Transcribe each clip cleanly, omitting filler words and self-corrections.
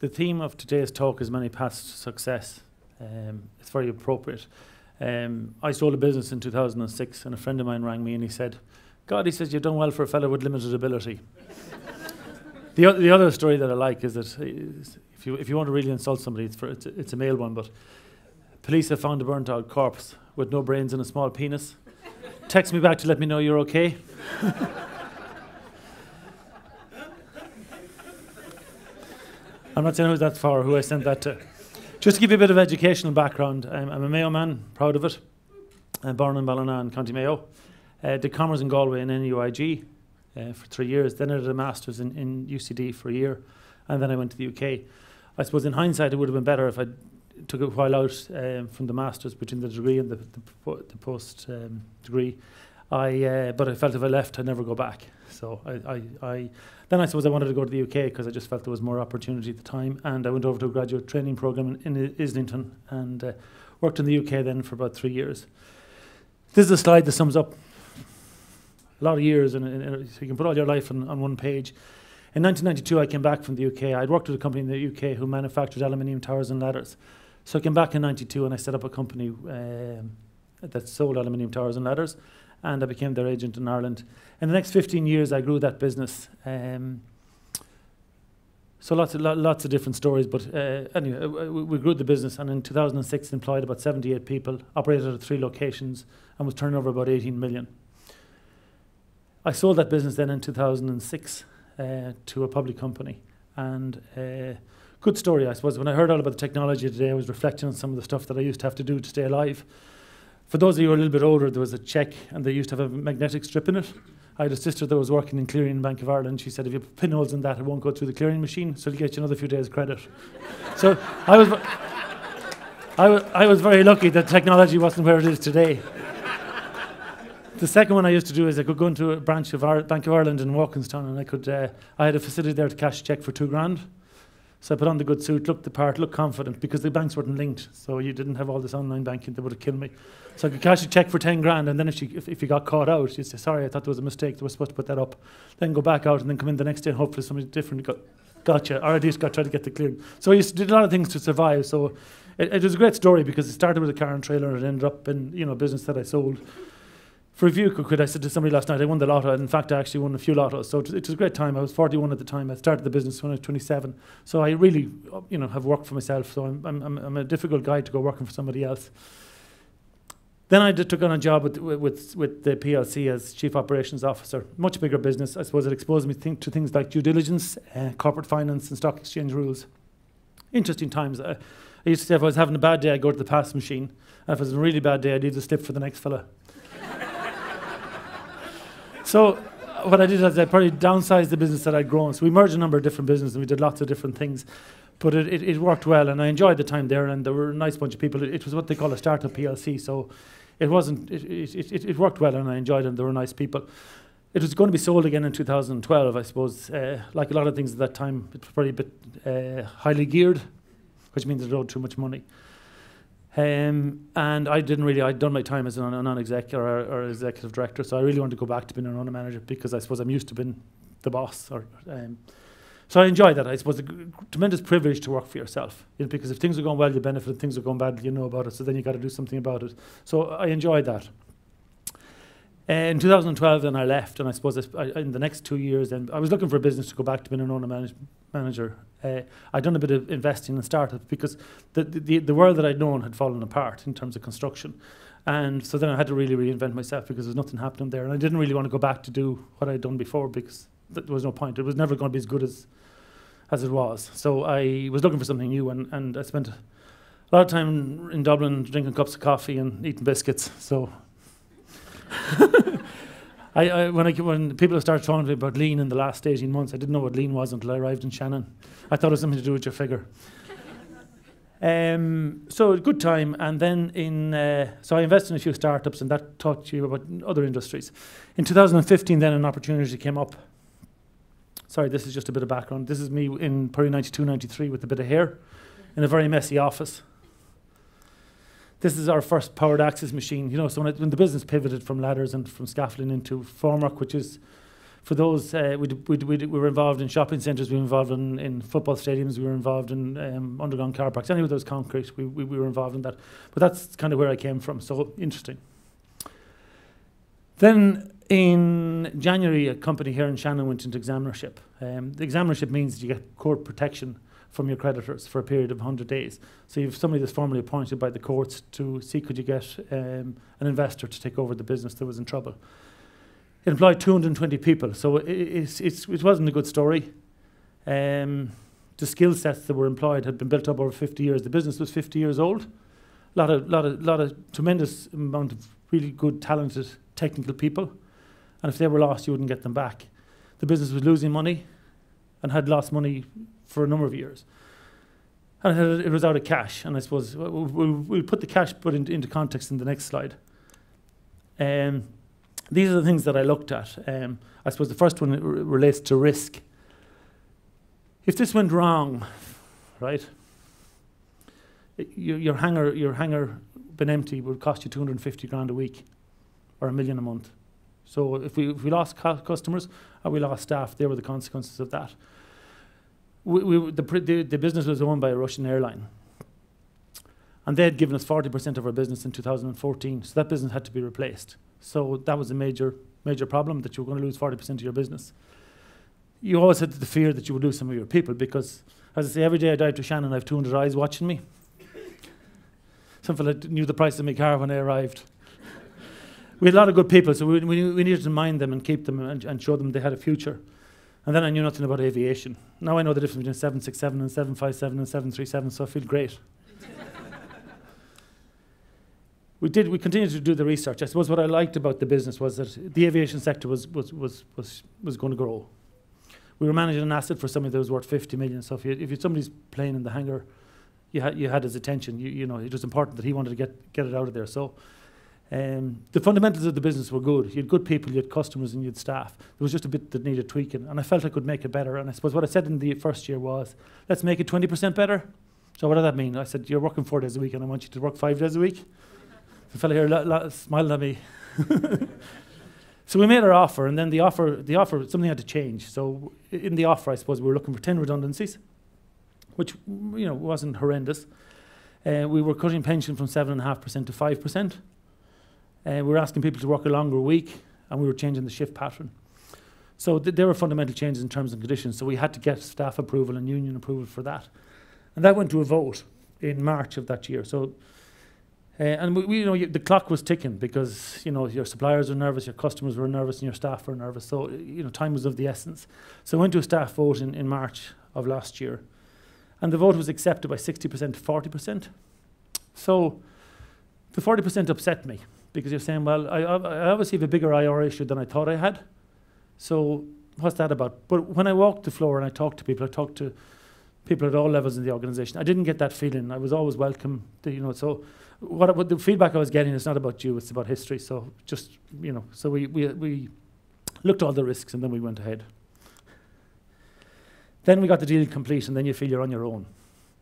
The theme of today's talk is many paths to success. It's very appropriate. I sold a business in 2006, and a friend of mine rang me and he said, God, he says, you've done well for a fellow with limited ability. The other story that I like is that if you want to really insult somebody, it's a male one, but police have found a burnt out corpse with no brains and a small penis. Text me back to let me know you're okay. I'm not saying who that's for, who I sent that to. Just to give you a bit of educational background, I'm a Mayo man, proud of it. I'm born in Ballina in County Mayo. Did commerce in Galway in NUIG for 3 years. Then I did a master's in UCD for a year, and then I went to the UK. I suppose in hindsight it would have been better if I took a while out from the master's between the degree and the post degree. But I felt if I left, I'd never go back. So then I suppose I wanted to go to the UK because I just felt there was more opportunity at the time, and I went over to a graduate training program in Islington and worked in the UK then for about 3 years. This is a slide that sums up a lot of years, and so you can put all your life on one page. In 1992, I came back from the UK. I'd worked with a company in the UK who manufactured aluminium towers and ladders. So I came back in 92 and I set up a company that sold aluminium towers and ladders, and I became their agent in Ireland. In the next 15 years, I grew that business. So lots of different stories, but anyway, we grew the business, and in 2006 employed about 78 people, operated at 3 locations, and was turning over about 18 million. I sold that business then in 2006 to a public company, and good story, I suppose. When I heard all about the technology today, I was reflecting on some of the stuff that I used to have to do to stay alive. For those of you who are a little bit older, there was a cheque, and they used to have a magnetic strip in it. I had a sister that was working in clearing Bank of Ireland. She said, if you put pinholes in that, it won't go through the clearing machine, so it'll get you another few days' credit. So I was very lucky that technology wasn't where it is today. The second one I used to do is I could go into a branch of Bank of Ireland in Walkinstown, and I had a facility there to cash a cheque for $2,000. So I put on the good suit, looked the part, looked confident, because the banks weren't linked, so you didn't have all this online banking that would have killed me. So I could cash a cheque for $10,000, and then if you got caught out, you'd say, sorry, I thought there was a mistake, they were supposed to put that up. Then go back out and then come in the next day and hopefully somebody different got you, or at least try to get the clearing. So I used to do a lot of things to survive. So it was a great story because it started with a car and trailer, and it ended up in a business that I sold. For a few quid, I said to somebody last night, I won the lotto, and in fact I actually won a few lottos, so it was a great time. I was 41 at the time. I started the business when I was 27, so I really have worked for myself, so I'm a difficult guy to go working for somebody else. Then I took on a job with the PLC as Chief Operations Officer. Much bigger business. I suppose it exposed me to things like due diligence, corporate finance and stock exchange rules. Interesting times. I used to say if I was having a bad day, I'd go to the pass machine, and if it was a really bad day, I'd leave the slip for the next fella. So what I did is I probably downsized the business that I'd grown. So we merged a number of different businesses, and we did lots of different things. But it worked well, and I enjoyed the time there, and there were a nice bunch of people. It was what they call a startup PLC, so it worked well, and I enjoyed it, and there were nice people. It was going to be sold again in 2012, I suppose. Like a lot of things at that time, it was probably a bit highly geared, which means it owed too much money. And I'd done my time as a non-exec or executive director, so I really wanted to go back to being an owner manager because I suppose I'm used to being the boss. So I enjoyed that. I suppose a tremendous privilege to work for yourself, because if things are going well, you benefit. If things are going badly, you know about it, so then you got to do something about it. So I enjoyed that. In 2012, then I left, and I suppose in the next 2 years, then I was looking for a business to go back to being an owner manager. I'd done a bit of investing in startups because the world that I'd known had fallen apart in terms of construction, and so then I had to really reinvent myself because there was nothing happening there, and I didn't really want to go back to do what I'd done before because there was no point. It was never going to be as good as it was. So I was looking for something new, and I spent a lot of time in Dublin drinking cups of coffee and eating biscuits. So. When people started talking to me about lean in the last 18 months, I didn't know what lean was until I arrived in Shannon. I thought it was something to do with your figure. So a good time, and then so I invested in a few startups, and that taught you about other industries. In 2015, then an opportunity came up. Sorry, this is just a bit of background. This is me in probably 92, 93 with a bit of hair in a very messy office. This is our first powered access machine. So when the business pivoted from ladders and from scaffolding into Formwork, which is For those, we were involved in shopping centres, we were involved in football stadiums, we were involved in underground car parks. Anyway, there was concrete, we were involved in that. But that's kind of where I came from, so interesting. Then in January, a company here in Shannon went into examinership. The examinership means that you get court protection from your creditors for a period of 100 days. So you have somebody that's formally appointed by the courts to see could you get an investor to take over the business that was in trouble. It employed 220 people, so it wasn't a good story. The skill sets that were employed had been built up over 50 years. The business was 50 years old. Lot of tremendous amount of really good, talented, technical people. And if they were lost, you wouldn't get them back. The business was losing money and had lost money for a number of years. And it was out of cash. And I suppose we'll put the cash into context in the next slide. These are the things that I looked at. I suppose the first one relates to risk. If this went wrong, right, your hangar been empty would cost you 250 grand a week or $1 million a month. So if we lost customers or we lost staff, there were the consequences of that. The business was owned by a Russian airline. And they had given us 40% of our business in 2014, so that business had to be replaced. So that was a major problem, that you were going to lose 40% of your business. You always had the fear that you would lose some of your people because, as I say, every day I drive to Shannon, I have 200 eyes watching me. Some fella knew the price of my car when I arrived. We had a lot of good people, so we needed to mind them and keep them and show them they had a future. And then I knew nothing about aviation. Now I know the difference between 767 and 757 and 737, so I feel great. We continued to do the research. I suppose what I liked about the business was that the aviation sector was going to grow. We were managing an asset for somebody that was worth 50 million. So if somebody's plane in the hangar, you had his attention. You know, it was important that he wanted to get it out of there. So the fundamentals of the business were good. You had good people, you had customers, and you had staff. There was just a bit that needed tweaking, and I felt I could make it better. And I suppose what I said in the first year was, let's make it 20% better. So what did that mean? I said, you're working 4 days a week, and I want you to work 5 days a week. The fella here smiled at me. So we made our offer, and then the offer, something had to change. So in the offer, I suppose we were looking for 10 redundancies, which wasn't horrendous. We were cutting pension from 7.5% to 5%. We were asking people to work a longer week, and we were changing the shift pattern. So there were fundamental changes in terms and conditions. So we had to get staff approval and union approval for that, and that went to a vote in March of that year. So. And the clock was ticking because your suppliers were nervous, your customers were nervous, and your staff were nervous. So time was of the essence. So I went to a staff vote in March of last year, and the vote was accepted by 60% to 40%. So the 40% upset me because you're saying, well, I obviously have a bigger IR issue than I thought I had. So what's that about? But when I walked the floor and I talked to people at all levels in the organisation, I didn't get that feeling. I was always welcome. So. What the feedback I was getting is not about you, it's about history. So just, so we looked at all the risks and then we went ahead. Then we got the deal complete, and then you feel you're on your own.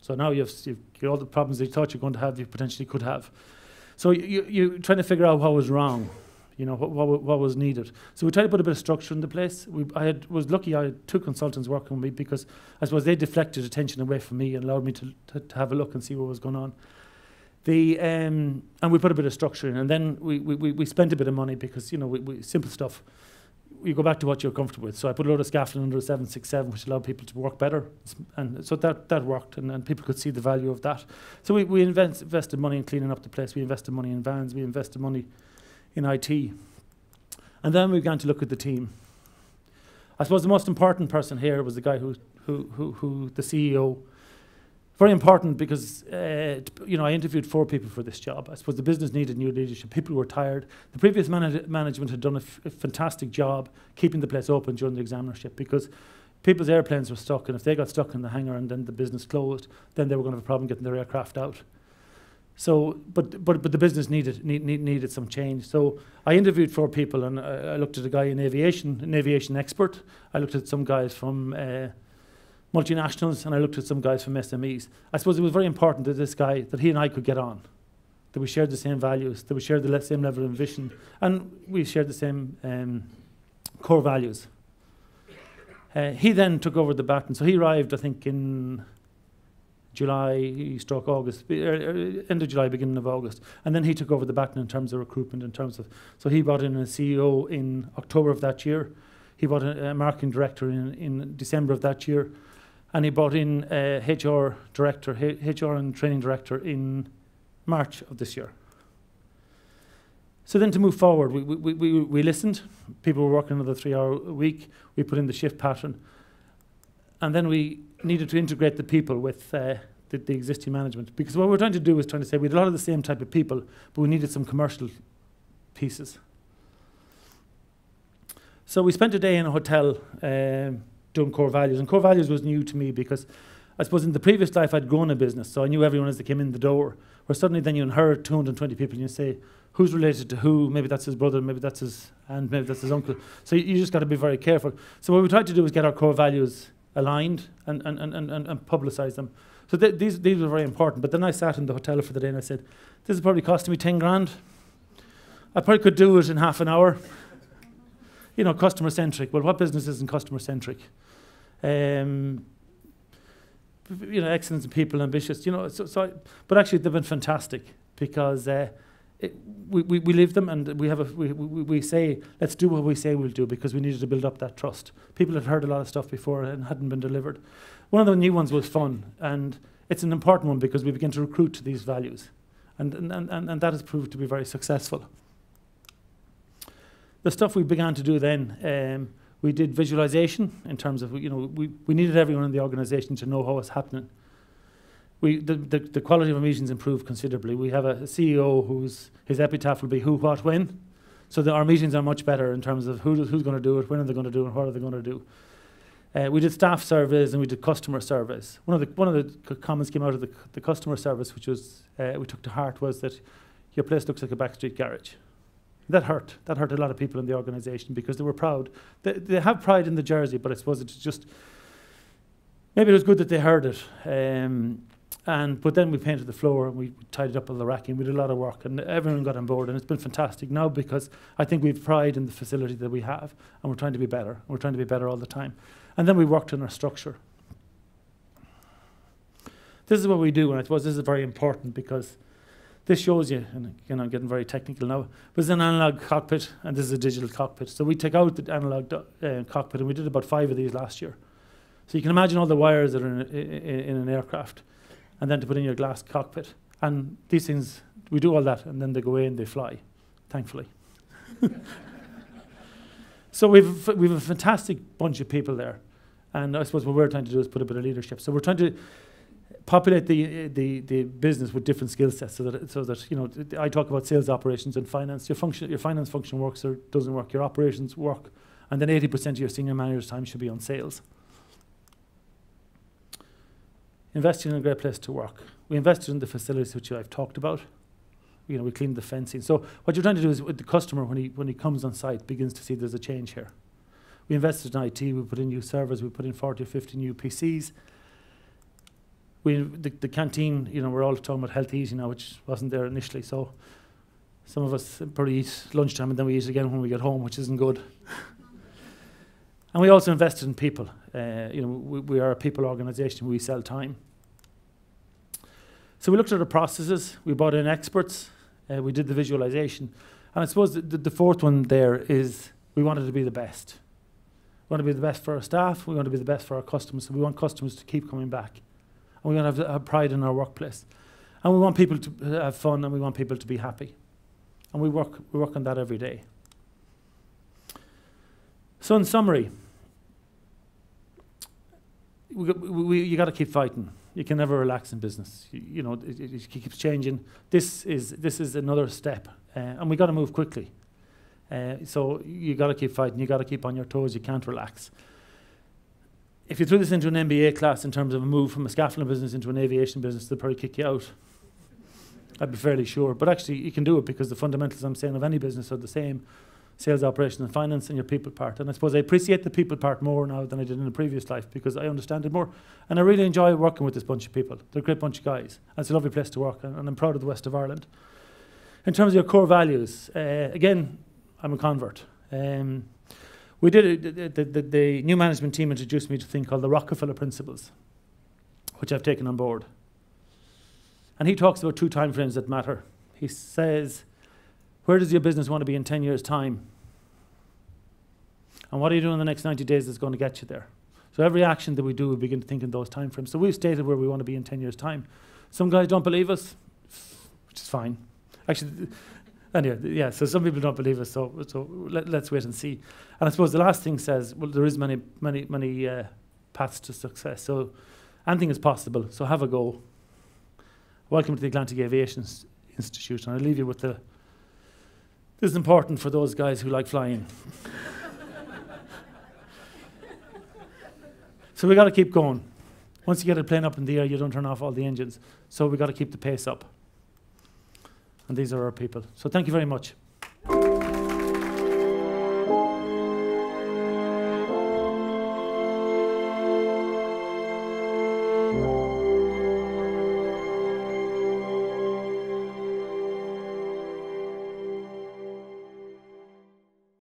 So now you've all the problems that you thought you were going to have, you potentially could have. So you're trying to figure out what was wrong, what was needed. So we tried to put a bit of structure in the place. I was lucky I had 2 consultants working with me because I suppose they deflected attention away from me and allowed me to have a look and see what was going on. And we put a bit of structure in, and then we spent a bit of money because simple stuff. You go back to what you're comfortable with. So I put a load of scaffolding under a 767, which allowed people to work better, and so that worked, and people could see the value of that. So we invested money in cleaning up the place. We invested money in vans. We invested money in IT, and then we began to look at the team. I suppose the most important person here was the guy who the CEO. Very important because, I interviewed 4 people for this job. I suppose the business needed new leadership. People were tired. The previous management had done a fantastic job keeping the place open during the examinership because people's airplanes were stuck, and if they got stuck in the hangar and then the business closed, then they were going to have a problem getting their aircraft out. So, but the business needed some change. So I interviewed 4 people, and I looked at a guy in aviation, an aviation expert. I looked at some guys from multinationals, and I looked at some guys from SMEs. I suppose it was very important that this guy, that he and I could get on, that we shared the same values, that we shared the same level of vision, and we shared the same core values. He then took over the baton. So he arrived, I think, in July, stroke August, end of July, beginning of August. And then he took over the baton in terms of recruitment, so he brought in a CEO in October of that year. He brought in a marketing director in December of that year. And he brought in a HR director, HR and training director in March of this year. So then to move forward, we listened. People were working another 3-hour a week. We put in the shift pattern. And then we needed to integrate the people with the existing management. Because what we're trying to do is trying to say we had a lot of the same type of people, but we needed some commercial pieces. So we spent a day in a hotel doing core values. And core values was new to me because I suppose in the previous life I'd grown a business, so I knew everyone as they came in the door. Where suddenly then you inherit 220 people and you say, who's related to who? Maybe that's his brother, maybe that's his aunt, maybe that's his uncle. So you just got to be very careful. So what we tried to do is get our core values aligned and publicise them. So these were very important. But then I sat in the hotel for the day and I said, this is probably costing me 10 grand. I probably could do it in half an hour. You know, customer-centric. Well, what business isn't customer-centric? You know, excellence in people, ambitious. You know, but actually they've been fantastic because we live them, and we say let's do what we say we'll do because we needed to build up that trust. People had heard a lot of stuff before and hadn't been delivered. One of the new ones was fun, and it's an important one because we begin to recruit to these values, and that has proved to be very successful. The stuff we began to do then, we did visualization in terms of, you know, we needed everyone in the organisation to know how it's happening. The quality of our meetings improved considerably. We have a CEO his epitaph will be who, what, when. So our meetings are much better in terms of who's going to do it, when are they going to do it, and what are they going to do. We did staff surveys and we did customer surveys. One of the comments came out of the customer service, which was we took to heart, was that your place looks like a backstreet garage. That hurt. That hurt a lot of people in the organisation because they were proud. They have pride in the jersey, but I suppose it's just maybe it was good that they heard it. But then we painted the floor and we tidied up all the racking. We did a lot of work and everyone got on board, and it's been fantastic now because I think we have pride in the facility that we have, and we're trying to be better. We're trying to be better all the time. And then we worked on our structure. This is what we do, and I suppose this is very important because this shows you, and again, I'm getting very technical now, but it's an analog cockpit and this is a digital cockpit. So we take out the analog cockpit, and we did about 5 of these last year. So you can imagine all the wires that are in an aircraft, and then to put in your glass cockpit. And these things, we do all that, and then they go away and they fly, thankfully. So we've a fantastic bunch of people there. And I suppose what we're trying to do is put a bit of leadership. So we're trying to populate the business with different skill sets so that you know, I talk about sales, operations and finance. Your finance function works or doesn't work, your operations work, and then 80% of your senior manager's time should be on sales. Investing in a great place to work. We invested in the facilities which I've talked about. You know, we cleaned the fencing. So what you're trying to do is with the customer, when he comes on site, begins to see there's a change here. We invested in IT, we put in new servers, we put in 40 or 50 new PCs. The canteen, you know, we're all talking about healthy eating now, which wasn't there initially. So some of us probably eat lunchtime and then we eat again when we get home, which isn't good. And we also invested in people. You know, we are a people organisation. We sell time. So we looked at our processes. We brought in experts. We did the visualisation. And I suppose the fourth one there is we wanted to be the best. We want to be the best for our staff. We want to be the best for our customers. So we want customers to keep coming back. And we want to have pride in our workplace. And we want people to have fun, and we want people to be happy. And we work on that every day. So in summary, you got to keep fighting. You can never relax in business. You know, it keeps changing. This is another step, and we got to move quickly. So you got to keep fighting. You got to keep on your toes. You can't relax. If you threw this into an MBA class in terms of a move from a scaffolding business into an aviation business, they'll probably kick you out. I'd be fairly sure. But actually, you can do it because the fundamentals, I'm saying, of any business are the same. Sales, operations and finance, and your people part. And I suppose I appreciate the people part more now than I did in a previous life because I understand it more. And I really enjoy working with this bunch of people. They're a great bunch of guys. And it's a lovely place to work, and I'm proud of the West of Ireland. In terms of your core values, again, I'm a convert. We did the new management team introduced me to a thing called the Rockefeller Principles, which I've taken on board. And he talks about 2 time frames that matter. He says, where does your business want to be in 10 years' time? And what are you doing in the next 90 days that's going to get you there? So every action that we do, we begin to think in those time frames. So we've stated where we want to be in 10 years' time. Some guys don't believe us, which is fine. Actually, anyway, yeah, so some people don't believe us, so let's wait and see. And I suppose the last thing says, well, there is many paths to success. So anything is possible, so have a go. Welcome to the Atlantic Aviation Institute, and I'll leave you with this is important for those guys who like flying. So we got to keep going. Once you get a plane up in the air, you don't turn off all the engines. So we got to keep the pace up. And these are our people. So thank you very much.